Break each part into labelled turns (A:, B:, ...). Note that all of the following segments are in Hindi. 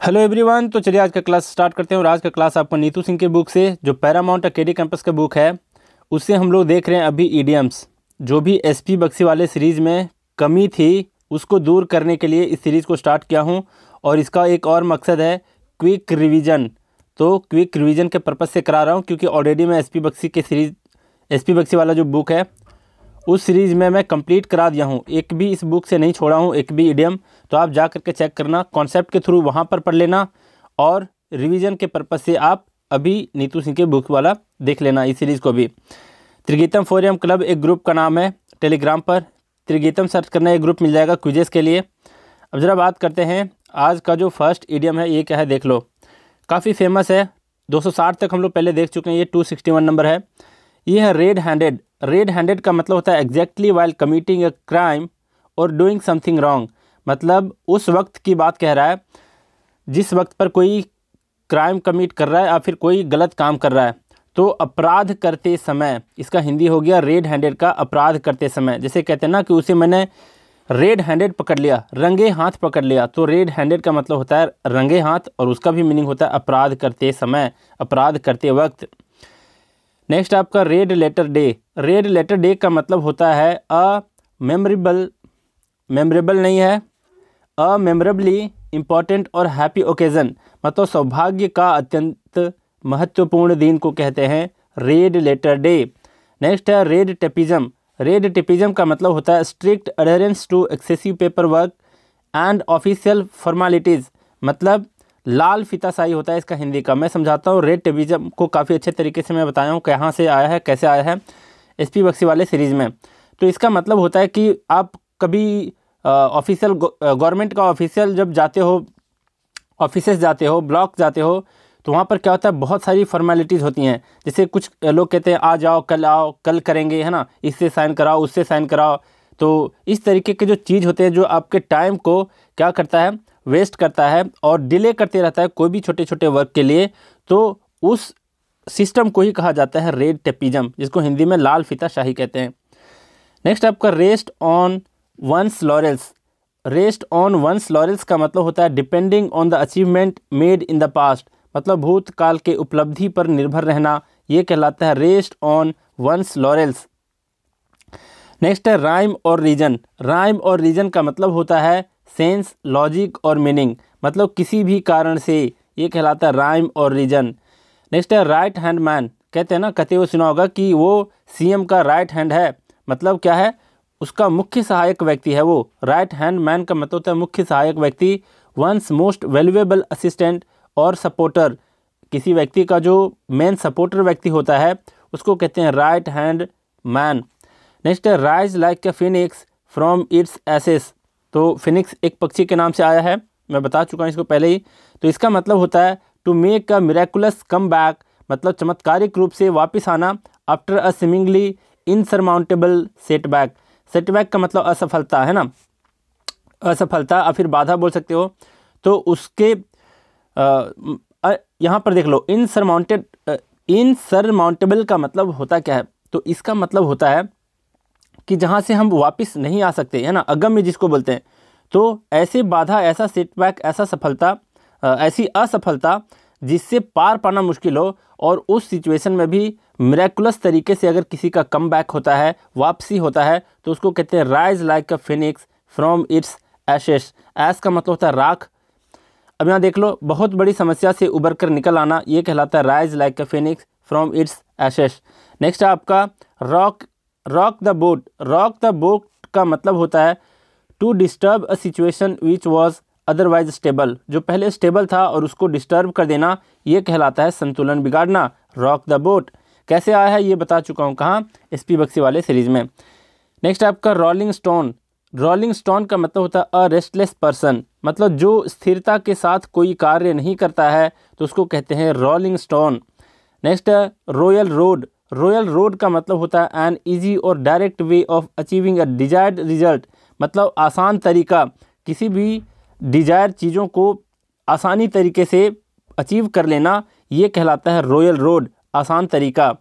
A: Hello everyone. तो चलिए आज का क्लास स्टार्ट करते हैं। और आज का क्लास आपको नीतू सिंह के बुक से, जो पैरामाउंट अकेडमी कैंपस का बुक है, उससे हम लोग देख रहे हैं अभी ईडियम्स। जो भी एसपी बक्सी वाले सीरीज़ में कमी थी उसको दूर करने के लिए इस सीरीज़ को स्टार्ट किया हूं। और इसका एक और मकसद है क्विक रिवीजन। तो क्विक रिवीजन के पर्पज़ से करा रहा हूँ, क्योंकि ऑलरेडी मैं एसपी बक्सी के सीरीज़, एसपी बक्सी वाला जो बुक है उस सीरीज़ में मैं कंप्लीट करा दिया हूँ। एक भी इस बुक से नहीं छोड़ा हूँ, एक भी इडियम। तो आप जा करके चेक करना, कॉन्सेप्ट के थ्रू वहाँ पर पढ़ लेना, और रिवीजन के पर्पज़ से आप अभी नीतू सिंह के बुक वाला देख लेना इस सीरीज़ को भी। त्रिगीतम फोरम क्लब एक ग्रुप का नाम है, टेलीग्राम पर त्रिगीतम सर्च करना, एक ग्रुप मिल जाएगा क्विजेस के लिए। अब ज़रा बात करते हैं आज का जो फर्स्ट इडियम है, ये क्या है देख लो। काफ़ी फेमस है, 260 तक हम लोग पहले देख चुके हैं, ये 261 नंबर है। ये है रेड हैंडेड। रेड हैंडेड का मतलब होता है exactly while committing a crime और डूइंग समथिंग रॉन्ग। मतलब उस वक्त की बात कह रहा है जिस वक्त पर कोई क्राइम कमिट कर रहा है या फिर कोई गलत काम कर रहा है। तो अपराध करते समय, इसका हिंदी हो गया रेड हैंडेड का अपराध करते समय। जैसे कहते हैं ना कि उसे मैंने रेड हैंडेड पकड़ लिया, रंगे हाथ पकड़ लिया। तो रेड हैंडेड का मतलब होता है रंगे हाथ, और उसका भी मीनिंग होता है अपराध करते समय, अपराध करते वक्त। नेक्स्ट आपका red letter day. Red letter day का मतलब होता है अ मेमोरेबल, मेमोरेबल नहीं है, अ मेमोरेबली इम्पॉर्टेंट और हैप्पी ओकेज़न। मतलब सौभाग्य का अत्यंत महत्वपूर्ण दिन को कहते हैं रेड लेटर डे। नेक्स्ट है रेड टेपिज्म। रेड टेपिज्म का मतलब होता है strict adherence to excessive paperwork and official formalities. मतलब लाल फीताशाही होता है इसका हिंदी का। मैं समझाता हूँ। रेड टेपिज्म को काफ़ी अच्छे तरीके से मैं बताया हूँ कहाँ से आया है, कैसे आया है एसपी बक्सी वाले सीरीज़ में। तो इसका मतलब होता है कि आप कभी ऑफिशियल गवर्नमेंट का ऑफिशियल जब जाते हो, ऑफिसेस जाते हो, ब्लॉक जाते हो, तो वहाँ पर क्या होता है बहुत सारी फॉर्मेलिटीज़ होती हैं। जैसे कुछ लोग कहते हैं आओ कल करेंगे, है ना, इससे साइन कराओ, उससे साइन कराओ। तो इस तरीके के जो चीज़ होते हैं जो आपके टाइम को क्या करता है, वेस्ट करता है और डिले करते रहता है कोई भी छोटे छोटे वर्क के लिए। तो उस सिस्टम को ही कहा जाता है रेड टेपिज्म, जिसको हिंदी में लाल फीताशाही कहते हैं। नेक्स्ट आपका rest on one's laurels. Rest on one's laurels का मतलब होता है depending on the achievement made in the past. मतलब भूतकाल के उपलब्धि पर निर्भर रहना, ये कहलाता है rest on one's laurels. Next है राइम और रीजन। राइम और रीजन का मतलब होता है सेंस, लॉजिक और मीनिंग। मतलब किसी भी कारण से, ये कहलाता है राइम और रीजन। नेक्स्ट है राइट हैंड मैन। कहते हैं ना, कहते हुए सुना होगा कि वो सीएम का राइट हैंड है। मतलब क्या है, उसका मुख्य सहायक व्यक्ति है वो। राइट हैंड मैन का मतलब होता है मुख्य सहायक व्यक्ति। वंस मोस्ट वैल्यूएबल असिस्टेंट और सपोर्टर। किसी व्यक्ति का जो मेन सपोर्टर व्यक्ति होता है उसको कहते हैं राइट हैंड मैन। नेक्स्ट है rise like a phoenix from its ashes. तो फिनिक्स एक पक्षी के नाम से आया है, मैं बता चुका हूँ इसको पहले ही। तो इसका मतलब होता है to make a miraculous comeback. मतलब चमत्कारिक रूप से वापस आना after a seemingly insurmountable setback. Setback का मतलब असफलता, है ना, असफलता या फिर बाधा बोल सकते हो। तो उसके यहाँ पर देख लो, इनसरमाउंटेबल का मतलब होता क्या है। तो इसका मतलब होता है कि जहाँ से हम वापस नहीं आ सकते, है ना, अगम्य जिसको बोलते हैं। तो ऐसे बाधा, ऐसा सेटबैक, ऐसा सफलता, ऐसी असफलता जिससे पार पाना मुश्किल हो, और उस सिचुएशन में भी मिरेकुलस तरीके से अगर किसी का कम बैक होता है, वापसी होता है, तो उसको कहते हैं rise like a phoenix from its ashes. Ash का मतलब होता है राख। अब यहाँ देख लो, बहुत बड़ी समस्या से उबर कर निकल आना, ये कहलाता है rise like a phoenix from its ashes. Next है आपका rock the boat. Rock the boat का मतलब होता है to disturb a situation which was otherwise stable. जो पहले स्टेबल था और उसको डिस्टर्ब कर देना, ये कहलाता है संतुलन बिगाड़ना। रॉक द बोट कैसे आया है ये बता चुका हूँ, कहाँ, एसपी बक्सी वाले सीरीज में। नेक्स्ट आपका रोलिंग स्टोन। रोलिंग स्टोन का मतलब होता है अ रेस्टलेस पर्सन। मतलब जो स्थिरता के साथ कोई कार्य नहीं करता है तो उसको कहते हैं रोलिंग स्टोन। नेक्स्ट है रॉयल रोड। रॉयल रोड का मतलब होता है एन ईजी और direct way of achieving a desired result. मतलब आसान तरीका, किसी भी डिजायर चीज़ों को आसानी तरीके से अचीव कर लेना, ये कहलाता है रॉयल रोड, आसान तरीका।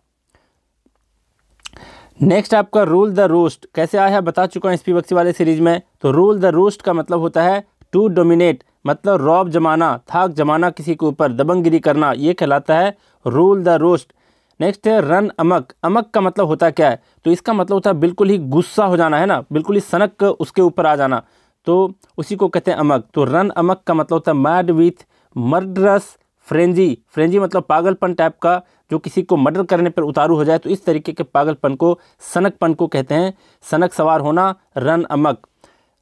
A: नेक्स्ट आपका रूल द रोस्ट। कैसे आया है बता चुका हूँ एसपी बक्सी वाले सीरीज में। तो रूल द रोस्ट का मतलब होता है टू डोमिनेट। मतलब रौब जमाना, थाक जमाना किसी के ऊपर, दबंगगिरी करना, ये कहलाता है रूल द रोस्ट। नेक्स्ट है रन अमक। अमक का मतलब होता है क्या है, तो इसका मतलब होता है बिल्कुल ही गुस्सा हो जाना, है ना, बिल्कुल ही सनक उसके ऊपर आ जाना, तो उसी को कहते हैं अमक। तो रन अमक का मतलब होता है mad with murderous frenzy. Frenzy मतलब पागलपन टाइप का, जो किसी को मर्डर करने पर उतारू हो जाए, तो इस तरीके के पागलपन को, सनकपन को कहते हैं, सनक सवार होना, रन अमक।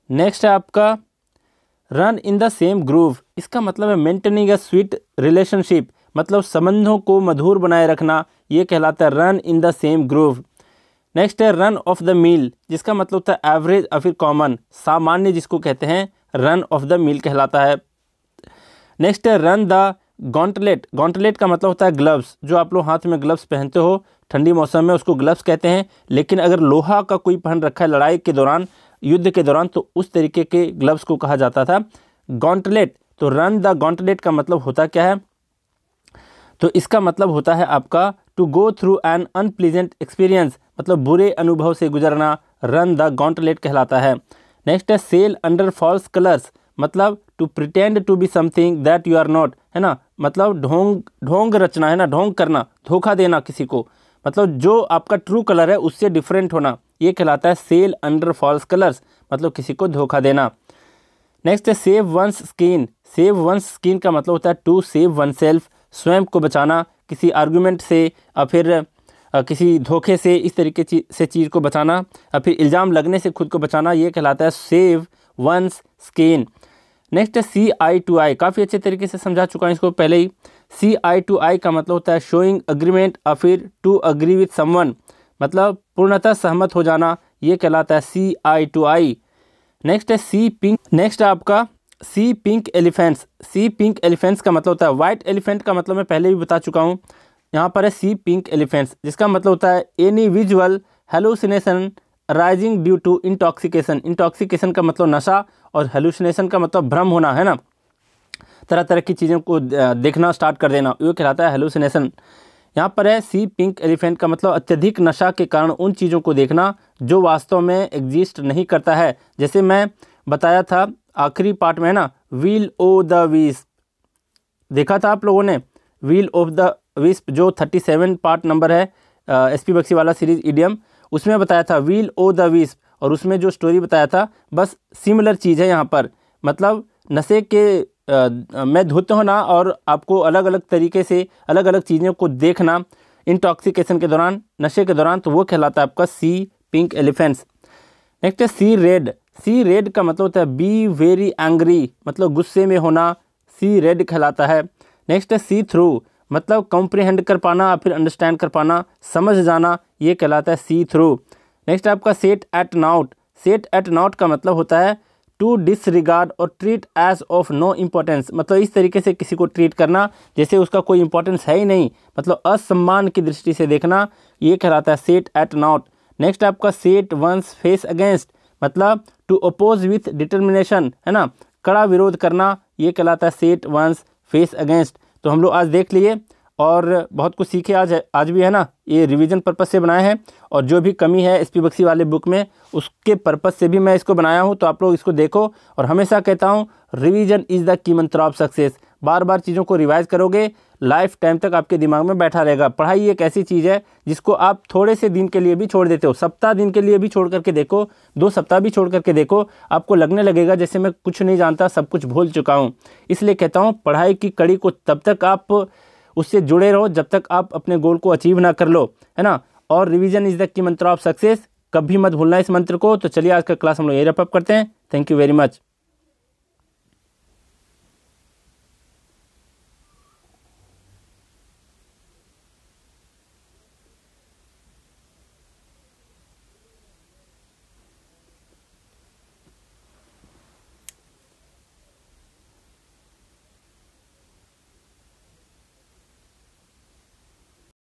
A: नेक्स्ट है आपका run in the same groove. इसका मतलब है मेंटेनिंग अ स्वीट रिलेशनशिप, मतलब संबंधों को मधुर बनाए रखना, ये कहलाता है run in the same groove. Next है रन ऑफ द मील, जिसका मतलब होता है एवरेज या फिर कॉमन, सामान्य जिसको कहते हैं, रन ऑफ द मील कहलाता है। नेक्स्ट है रन द गॉन्टलेट। गॉन्टलेट का मतलब होता है ग्लव्स, जो आप लोग हाथ में ग्लव्स पहनते हो ठंडी मौसम में, उसको ग्लव्स कहते हैं। लेकिन अगर लोहा का कोई पहन रखा है लड़ाई के दौरान, युद्ध के दौरान, तो उस तरीके के ग्लव्स को कहा जाता था गॉन्टलेट। तो रन द गॉन्टलेट का मतलब होता क्या है, तो इसका मतलब होता है आपका to go through an unpleasant experience, मतलब बुरे अनुभव से गुजरना, रन द गॉन्टलेट कहलाता है। नेक्स्ट है सेल अंडर फॉल्स कलर्स, मतलब to pretend to be something that you are not, है ना, मतलब ढोंग रचना, है ना, ढोंग करना, धोखा देना किसी को, मतलब जो आपका ट्रू कलर है उससे डिफरेंट होना, ये कहलाता है सेल अंडर फॉल्स कलर्स, मतलब किसी को धोखा देना। नेक्स्ट है save one's skin. Save one's skin का मतलब होता है टू सेव वन सेल्फ, स्वयं को बचाना किसी आर्गूमेंट से, या फिर किसी धोखे से, इस तरीके से चीज़ को बचाना, या फिर इल्ज़ाम लगने से खुद को बचाना, ये कहलाता है सेव वंस स्किन। नेक्स्ट है CI2I। काफ़ी अच्छे तरीके से समझा चुका हूँ इसको पहले ही। CI2I का मतलब होता है शोइंग अग्रीमेंट, या फिर टू अग्री विथ समवन, मतलब पूर्णतः सहमत हो जाना, ये कहलाता है CI2I। नेक्स्ट है सी पिंक। नेक्स्ट है आपका सी पिंक एलिफेंट्स। सी पिंक एलिफेंट्स का मतलब होता है वाइट एलिफेंट का मतलब मैं पहले भी बता चुका हूँ। यहाँ पर है सी पिंक एलिफेंट्स, जिसका मतलब होता है any visual hallucination rising due to intoxication. Intoxication का मतलब नशा, और हेलुसिनेशन का मतलब भ्रम होना, है ना, तरह तरह की चीज़ों को देखना स्टार्ट कर देना, ये कहलाता है हेलुसिनेशन। यहाँ पर है सी पिंक एलिफेंट का मतलब अत्यधिक नशा के कारण उन चीज़ों को देखना जो वास्तव में एग्जिस्ट नहीं करता है। जैसे मैं बताया था आखिरी पार्ट में, है ना, व्हील ओ द विस्प, देखा था आप लोगों ने, व्हील ऑफ द विस्प, जो 37 पार्ट नंबर है SP बख्शी वाला सीरीज ईडीएम, उसमें बताया था व्हील ओ द विस्प, और उसमें जो स्टोरी बताया था बस सिमिलर चीज़ है यहाँ पर, मतलब नशे के में धुत होना और आपको अलग अलग तरीके से अलग अलग चीज़ों को देखना इंटॉक्सिकेशन के दौरान, नशे के दौरान, तो वो कहलाता है आपका सी पिंक एलिफेंट्स। नेक्स्ट है सी रेड। सी रेड का मतलब होता है बी वेरी एंग्री, मतलब गुस्से में होना, सी रेड कहलाता है। नेक्स्ट है सी थ्रू, मतलब कॉम्प्रिहेंड कर पाना या फिर अंडरस्टैंड कर पाना, समझ जाना, ये कहलाता है सी थ्रू। नेक्स्ट आपका set at naught. Set at naught का मतलब होता है टू डिसरिगार्ड और treat as of no importance, मतलब इस तरीके से किसी को ट्रीट करना जैसे उसका कोई इंपॉर्टेंस है ही नहीं, मतलब असम्मान की दृष्टि से देखना, ये कहलाता है सेट एट नाउट। नेक्स्ट आपका सेट वंस फेस अगेंस्ट, मतलब टू अपोज विथ डिटर्मिनेशन, है ना, कड़ा विरोध करना, ये कहलाता है सेट वंस फेस अगेंस्ट। तो हम लोग आज देख लिए और बहुत कुछ सीखे आज भी, है ना, ये रिवीजन पर्पस से बनाए हैं, और जो भी कमी है SP बख्शी वाले बुक में उसके पर्पस से भी मैं इसको बनाया हूँ। तो आप लोग इसको देखो, और हमेशा कहता हूँ रिवीजन इज़ द की मंत्र ऑफ सक्सेस। बार बार चीज़ों को रिवाइज करोगे, लाइफ टाइम तक आपके दिमाग में बैठा रहेगा। पढ़ाई एक ऐसी चीज़ है जिसको आप थोड़े से दिन के लिए भी छोड़ देते हो, सप्ताह दिन के लिए भी छोड़ करके देखो, 2 सप्ताह भी छोड़ करके देखो, आपको लगने लगेगा जैसे मैं कुछ नहीं जानता, सब कुछ भूल चुका हूँ। इसलिए कहता हूँ पढ़ाई की कड़ी को तब तक आप उससे जुड़े रहो जब तक आप अपने गोल को अचीव ना कर लो, है ना। और रिवीजन इज द की मंत्र ऑफ सक्सेस, कभी मत भूलना इस मंत्र को। तो चलिए आज का क्लास हम लोग यही रैप अप करते हैं। Thank you very much.